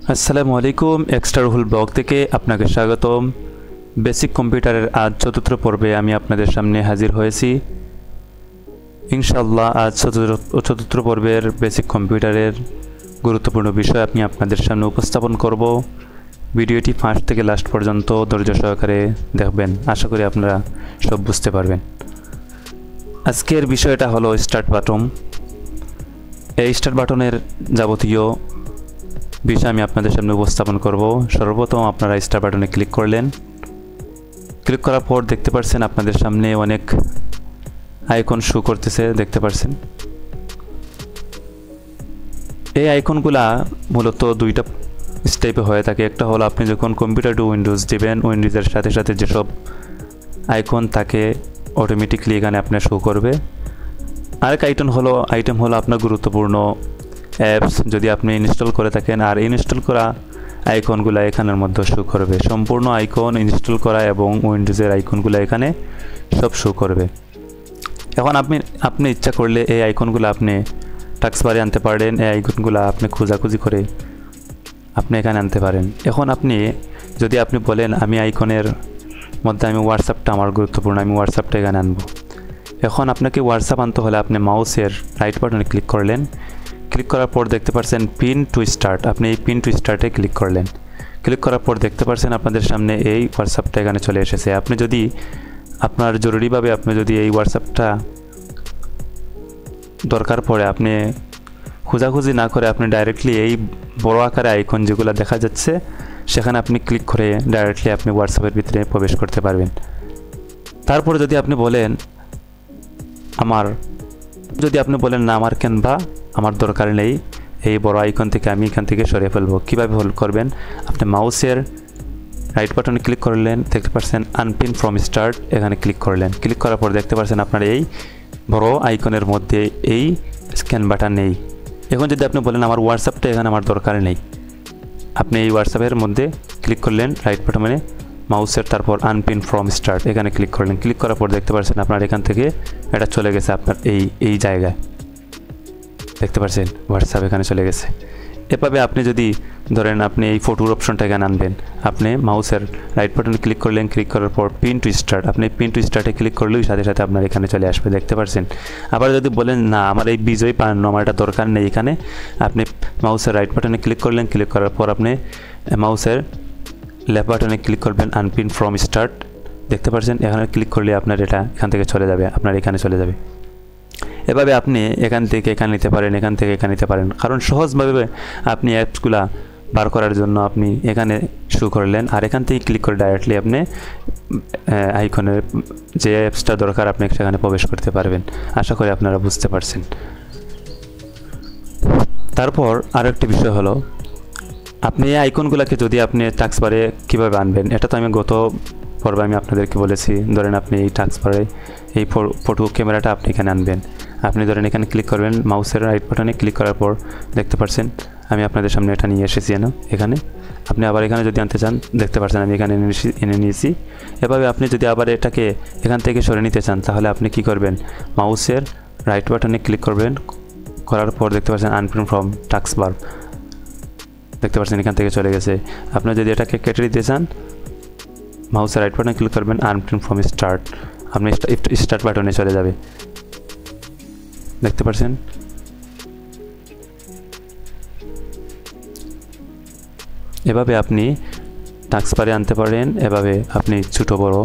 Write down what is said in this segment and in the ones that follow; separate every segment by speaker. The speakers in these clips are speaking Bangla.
Speaker 1: আসসালামু আলাইকুম, এক্সট্রা রুহুল ব্লগ থেকে আপনাকে স্বাগতম। বেসিক কম্পিউটারের আজ চতুর্থ পর্বে আমি আপনাদের সামনে হাজির হয়েছি। ইনশাআল্লাহ আজ চতুর্থ পর্বের বেসিক কম্পিউটারের গুরুত্বপূর্ণ বিষয় আমি আপনাদের সামনে উপস্থাপন করব। ভিডিওটি ফার্স্ট থেকে লাস্ট পর্যন্ত ধৈর্য সহকারে দেখবেন, আশা করি আপনারা সব বুঝতে পারবেন। আজকের বিষয়টা হলো স্টার্ট বাটন। এই স্টার্ট বাটনের যাবতীয় বিষয় আমি আপনাদের সামনে উপস্থাপন করব। সর্বপ্রথম আপনারা স্টার্ট বাটনে ক্লিক করলেন। ক্লিক করার পর দেখতে পাচ্ছেন আপনাদের সামনে অনেক আইকন শো করতেছে, দেখতে পাচ্ছেন। এই আইকনগুলা মূলত দুইটা স্টেপে হয়ে থাকে। একটা হলো আপনি যখন কম্পিউটার টু উইন্ডোজ দিবেন, উইন্ডোজের সাথে সাথে যেসব আইকন থাকে অটোমেটিকলি এখানে আপনার শো করবে। আরেক আইটেম হলো আপনার গুরুত্বপূর্ণ অ্যাপস যদি আপনি ইনস্টল করে থাকেন, আর ইনস্টল করা আইকনগুলো এখানের মধ্যে শো করবে। সম্পূর্ণ আইকন ইনস্টল করা এবং উইন্ডোজের আইকনগুলো এখানে সব শো করবে। এখন আপনি ইচ্ছা করলে এই আইকনগুলো আপনি টাস্কবারে আনতে পারেন। এই আইকনগুলো আপনি খোঁজাখুঁজি করে আপনি এখানে আনতে পারেন। এখন যদি আপনি বলেন আমি আইকনের মধ্যে আমি হোয়াটসঅ্যাপটা আমার গুরুত্বপূর্ণ, আমি হোয়াটসঅ্যাপটা এখানে আনবো। এখন আপনাকে হোয়াটসঅ্যাপ আনতে হলে আপনি মাউসের রাইট বাটনে ক্লিক করলেন। ক্লিক করার পর দেখতে পাচ্ছেন পিন টু স্টার্ট, আপনি এই পিন টু স্টার্টে ক্লিক করলেন। ক্লিক করার পর দেখতে পাচ্ছেন আপনাদের সামনে এই হোয়াটসঅ্যাপটা এখানে চলে এসেছে। আপনি যদি আপনার জরুরিভাবে আপনি যদি এই হোয়াটসঅ্যাপটা দরকার পড়ে, আপনি খোঁজাখুঁজি না করে আপনি ডাইরেক্টলি এই বড় আকারে আইকন যেগুলো দেখা যাচ্ছে সেখানে আপনি ক্লিক করে ডাইরেক্টলি আপনি হোয়াটসঅ্যাপের ভিতরে প্রবেশ করতে পারবেন। তারপরে যদি আপনি বলেন না আমার ক্যানভা আমার দরকার নেই, এই বড় আইকন থেকে আমি এখান থেকে সরিয়ে ফেলবো, কীভাবে করবেন? আপনি মাউসের রাইট বাটনে ক্লিক করলেন, দেখতে পাচ্ছেন আনপিন ফ্রম স্টার্ট, এখানে ক্লিক করলেন। ক্লিক করার পর দেখতে পাচ্ছেন আপনার এই বড় আইকনের মধ্যে এই স্ক্যান বাটন নেই। এখন যদি আপনি বলেন আমার হোয়াটসঅ্যাপটা এখানে আমার দরকার নেই, আপনি এই হোয়াটসঅ্যাপের মধ্যে ক্লিক করলেন রাইট বাটনে মাউসের, তারপর আনপিন ফ্রম স্টার্ট এখানে ক্লিক করলেন। ক্লিক করার পর দেখতে পাচ্ছেন আপনার এখান থেকে এটা চলে গেছে আপনার এই জায়গায়, দেখতে পাচ্ছেন হোয়াটসঅ্যাপ এখানে চলে গেছে। এভাবে আপনি যদি ধরেন আপনি এই ফটোর অপশনটা এখানে আনবেন, আপনি মাউসের রাইট বাটনে ক্লিক করলেন। ক্লিক করার পর পিন টু স্টার্ট, আপনি পিন টু স্টার্টে ক্লিক করলেই সাথে সাথে আপনার এখানে চলে আসবে, দেখতে পাচ্ছেন। আবার যদি বলেন না আমার এই বিজয় পান্ন আমার এটা দরকার নেই, এখানে আপনি মাউসের রাইট বাটনে ক্লিক করলেন। ক্লিক করার পর আপনি মাউসের লেফট বাটনে ক্লিক করবেন আনপিন ফ্রম স্টার্ট, দেখতে পাচ্ছেন। এখানে ক্লিক করলে আপনার এটা এখান থেকে চলে যাবে, আপনার এখানে চলে যাবে। এভাবে আপনি এখান থেকে এখানে নিতে পারেন, এখান থেকে এখানে নিতে পারেন। কারণ সহজভাবে আপনি অ্যাপসগুলা বার করার জন্য আপনি এখানে শুরু করলেন, আর এখান থেকে ক্লিক করে ডাইরেক্টলি আপনি আইকনের যে অ্যাপসটা দরকার আপনি সেখানে প্রবেশ করতে পারবেন। আশা করি আপনারা বুঝতে পারছেন। তারপর আরেকটি বিষয় হলো আপনি এই আইকনগুলোকে যদি আপনি টাস্কবারে কীভাবে আনবেন, এটা তো আমি গত পর্বে আমি আপনাদেরকে বলেছি। ধরেন আপনি এই টাস্কবারে এই ফটো ক্যামেরাটা আপনি এখানে আনবেন। আপনি ধরেন এখানে ক্লিক করবেন, মাউসের রাইট বাটনে ক্লিক করার পর দেখতে পাচ্ছেন আমি আপনাদের সামনে এটা নিয়ে এসেছি এখানে। আপনি আবার এখানে যদি আনতে চান দেখতে পাচ্ছেন আমি এখানে এনে নিয়েছি। এভাবে আপনি যদি আবার এটাকে এখান থেকে সরে নিতে চান তাহলে আপনি কি করবেন, মাউসের রাইট বাটনে ক্লিক করবেন। করার পর দেখতে পাচ্ছেন আনপিন ফ্রম টাস্কবার, দেখতে পাচ্ছেন এখান থেকে চলে গেছে। আপনি যদি এটাকে কেটে দিতে চান মাউসের রাইট বাটনে ক্লিক করবেন আনপিন ফ্রম স্টার্ট, আপনি স্টার্ট বাটনে চলে যাবে, দেখতে পাচ্ছেন। এভাবে আপনি টাস্কবারে আনতে পারেন, এভাবে আপনি ছোটো বড়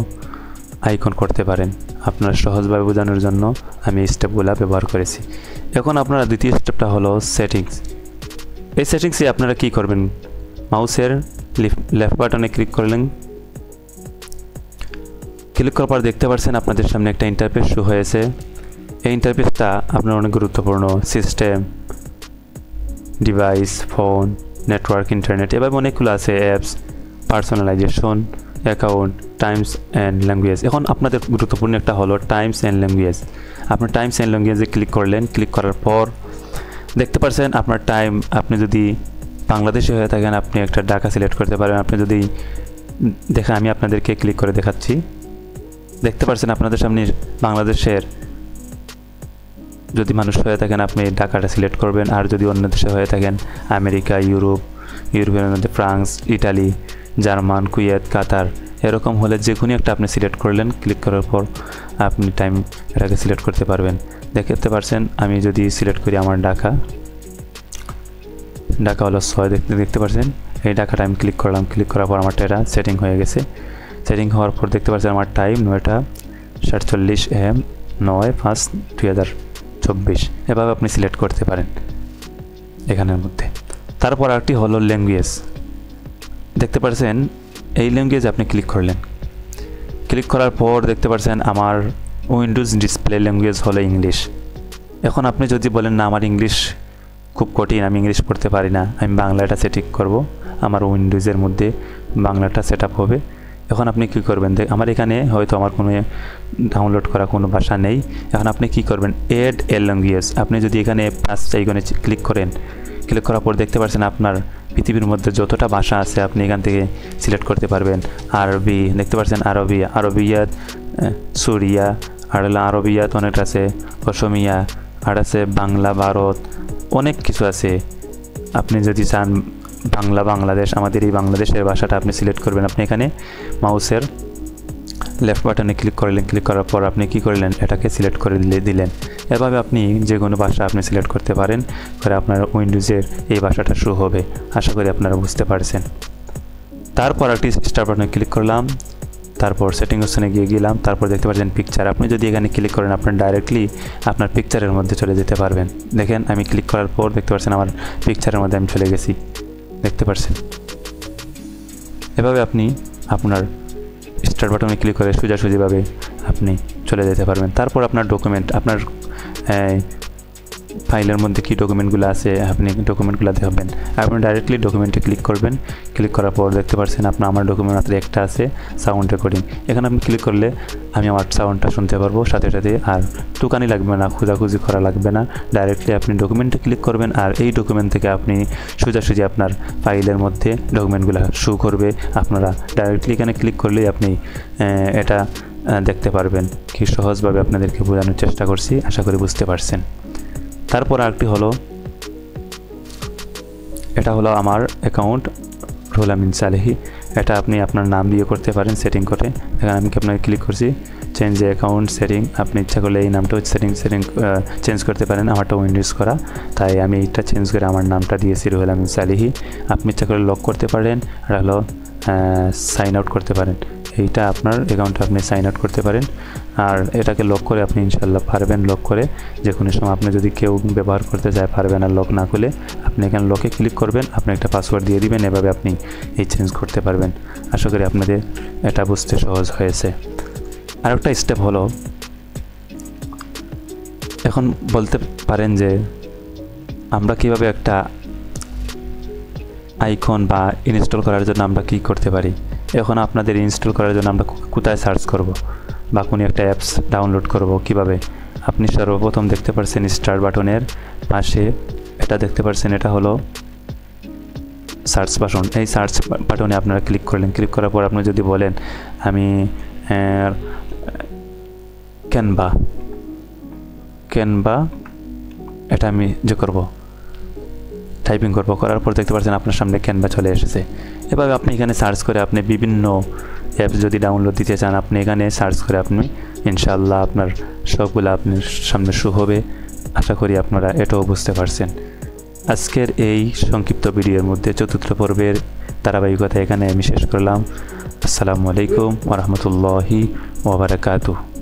Speaker 1: আইকন করতে পারেন। আপনার সহজভাবে বোঝানোর জন্য আমি এই স্টেপগুলো ব্যবহার করেছি। এখন আপনারা দ্বিতীয় স্টেপটা হলো সেটিংস। এই সেটিংসে আপনারা কি করবেন, মাউসের লেফট বাটনে ক্লিক করলেন। ক্লিক করার পর দেখতে পাচ্ছেন আপনাদের সামনে একটা ইন্টারফেস শো হয়েছে। এই ইন্টারফেসটা আপনার অনেক গুরুত্বপূর্ণ। System, device, phone, network, internet, এভাবে অনেকগুলো আছে apps, personalisation, account, Times and language. এখন আপনাদের গুরুত্বপূর্ণ একটা হলো টাইমস অ্যান্ড ল্যাঙ্গুয়েজ। আপনার টাইমস অ্যান্ড ল্যাঙ্গুয়েজে ক্লিক করলেন। ক্লিক করার পর দেখতে পাচ্ছেন আপনার টাইম, আপনি যদি বাংলাদেশে হয়ে থাকেন আপনি একটা ঢাকা সিলেক্ট করতে পারেন। আপনি যদি আমি আপনাদেরকে ক্লিক করে দেখাচ্ছি, দেখতে পাচ্ছেন আপনাদের সামনে বাংলাদেশের যদি মানুষ হয়ে থাকেন আপনি ঢাকাটা সিলেক্ট করবেন, আর যদি অন্য দেশে হয়ে থাকেন আমেরিকা, ইউরোপ, ইউরোপের মধ্যে ফ্রান্স, ইটালি, জার্মান, কুয়েত, কাতার এরকম হলে যে কোনো একটা আপনি সিলেক্ট করলেন, ক্লিক করার পর আপনি টাইম এটাকে সিলেক্ট করতে পারবেন। দেখতে পাচ্ছেন আমি যদি সিলেক্ট করি আমার ঢাকা হলো 6, দেখতে পাচ্ছেন এই ঢাকাটা আমি ক্লিক করলাম। ক্লিক করার পর আমারটা এটা সেটিং হয়ে গেছে। সেটিং হওয়ার পর দেখতে পাচ্ছেন আমার টাইম 9:47 AM, 9/5/2024। এভাবে আপনি সিলেক্ট করতে পারেন এখানের মধ্যে। তারপর আরেকটি হলো ল্যাঙ্গুয়েজ। দেখতে পাচ্ছেন এই ল্যাঙ্গুয়েজ আপনি ক্লিক করলেন। ক্লিক করার পর দেখতে পাচ্ছেন আমার উইন্ডোজ ডিসপ্লে ল্যাঙ্গুয়েজ হলো ইংলিশ। এখন আপনি যদি বলেন না আমার ইংলিশ খুব কঠিন, আমি ইংলিশ পড়তে পারি না, আমি বাংলাটা সেটিং করব, আমার উইন্ডোজের মধ্যে বাংলাটা সেট আপ হবে। এখন আপনি কি করবেন, আমার এখানে হয়তো আমার কোনো ডাউনলোড করা কোনো ভাষা নেই। এখন আপনি কি করবেন, এড এ ল্যাঙ্গুয়েজ। আপনি যদি এখানে প্লাস আইকনে ক্লিক করেন, ক্লিক করার পর দেখতে পাচ্ছেন আপনার পৃথিবীর মধ্যে যতটা ভাষা আছে আপনি এখান থেকে সিলেক্ট করতে পারবেন। আরবি দেখতে পাচ্ছেন, আরবিয়াত, সুরিয়া, আর আরবিয়াত অনেকটা আছে, অসমিয়া, আর আছে বাংলা, ভারত, অনেক কিছু আছে। আপনি যদি চান বাংলাদেশ, আমাদের এই বাংলাদেশের ভাষাটা আপনি সিলেক্ট করবেন। আপনি এখানে মাউসের লেফট বাটনে ক্লিক করলেন। ক্লিক করার পর আপনি কি করলেন, এটাকে সিলেক্ট করে দিলেন। এভাবে আপনি যে কোনো ভাষা আপনি সিলেক্ট করতে পারেন, করে আপনার উইন্ডোজের এই ভাষাটা শুরু হবে। আশা করি আপনারা বুঝতে পারছেন। তারপর একটি স্টার বাটনে ক্লিক করলাম, তারপর সেটিং অপশনে গিয়ে গেলাম। তারপর দেখতে পাচ্ছেন পিকচার। আপনি যদি এখানে ক্লিক করেন আপনার ডাইরেক্টলি আপনার পিকচারের মধ্যে চলে যেতে পারবেন। দেখেন আমি ক্লিক করার পর দেখতে পাচ্ছেন আমার পিকচারের মধ্যে আমি চলে গেছি, দেখতে পাচ্ছেন। এভাবে আপনি আপনার স্টার্ট বাটনে ক্লিক করে সোজাসুজিভাবে আপনি চলে যেতে পারবেন। তারপর আপনার ডকুমেন্ট, আপনার ফাইলের মধ্যে কী ডকুমেন্টগুলো আছে আপনি ডকুমেন্টগুলো দেখবেন। আপনি ডাইরেক্টলি ডকুমেন্টে ক্লিক করবেন। ক্লিক করার পর দেখতে পাচ্ছেন আমার ডকুমেন্ট মাত্র একটা আছে, সাউন্ড রেকর্ডিং। এখানে আপনি ক্লিক করলে আমি আমার সাউন্ডটা শুনতে পারবো সাথে সাথে, আর টুকানি লাগবে না, খোঁজাখুঁজি করা লাগবে না। ডাইরেক্টলি আপনি ডকুমেন্টে ক্লিক করবেন, আর এই ডকুমেন্ট থেকে আপনি সোজাসুজি আপনার ফাইলের মধ্যে ডকুমেন্টগুলো শো করবে। আপনারা ডাইরেক্টলি এখানে ক্লিক করলেই আপনি এটা দেখতে পারবেন। কি সহজভাবে আপনাদেরকে বোঝানোর চেষ্টা করছি, আশা করি বুঝতে পারছেন। তারপর আরেকটি হলো, এটা হলো আমার অ্যাকাউন্ট রুহুল আমিন সালেহী। এটা আপনি আপনার নাম দিয়ে করতে পারেন সেটিং করে। এখানে আমি আপনাকে ক্লিক করছি চেঞ্জ অ্যাকাউন্ট সেটিং। আপনি ইচ্ছা করলে এই নামটাও সেটিং চেঞ্জ করতে পারেন। আমারটা উইন্ডোজ করা, তাই আমি এইটা চেঞ্জ করে আমার নামটা দিয়েছি রুহুল আমিন সালেহী। আপনি ইচ্ছা করে লক করতে পারেন, আর হলো সাইন আউট করতে পারেন। এইটা আপনার অ্যাকাউন্টে আপনি সাইন আউট করতে পারেন, আর এটাকে লক করে আপনি ইনশাল্লাহ পারবেন লক করে। যে কোনো সময় আপনি যদি কেউ ব্যবহার করতে চায় পারবেন, আর লক না করলে আপনি এখানে লকে ক্লিক করবেন, আপনি একটা পাসওয়ার্ড দিয়ে দিবেন। এভাবে আপনি এই চেঞ্জ করতে পারবেন। আশা করি আপনাদের এটা বুঝতে সহজ হয়েছে। আর একটা স্টেপ হলো, এখন বলতে পারেন যে আমরা কিভাবে একটা আইকন বা ইনস্টল করার জন্য আমরা কি করতে পারি। এখন আপনাদের ইনস্টল করার জন্য আমরা কোথায় সার্চ করব বা কোনো একটা অ্যাপস ডাউনলোড করব কিভাবে, আপনি সর্বপ্রথম দেখতে পাচ্ছেন স্টার বাটনের পাশে এটা দেখতে পাচ্ছেন, এটা হলো সার্চ বাটন। এই সার্চ বাটনে আপনারা ক্লিক করলেন। ক্লিক করার পর আপনি যদি বলেন আমি ক্যানভা এটা আমি যে করব, টাইপিং করব। করার পর দেখতে পাচ্ছেন আপনার সামনে ক্যানভা চলে এসেছে। এভাবে আপনি এখানে সার্চ করে আপনি বিভিন্ন অ্যাপস যদি ডাউনলোড দিতে চান, আপনি এখানে সার্চ করে আপনি ইনশাআল্লাহ আপনার সবগুলো আপনার সামনে শো হবে। আশা করি আপনারা এটাও বুঝতে পারছেন। আজকের এই সংক্ষিপ্ত ভিডিওর মধ্যে চতুর্থ পর্বের ধারাবাহিকতা এখানে আমি শেষ করলাম। আসসালামু আলাইকুম ওয়া রাহমাতুল্লাহি ওয়া বারাকাতুহু।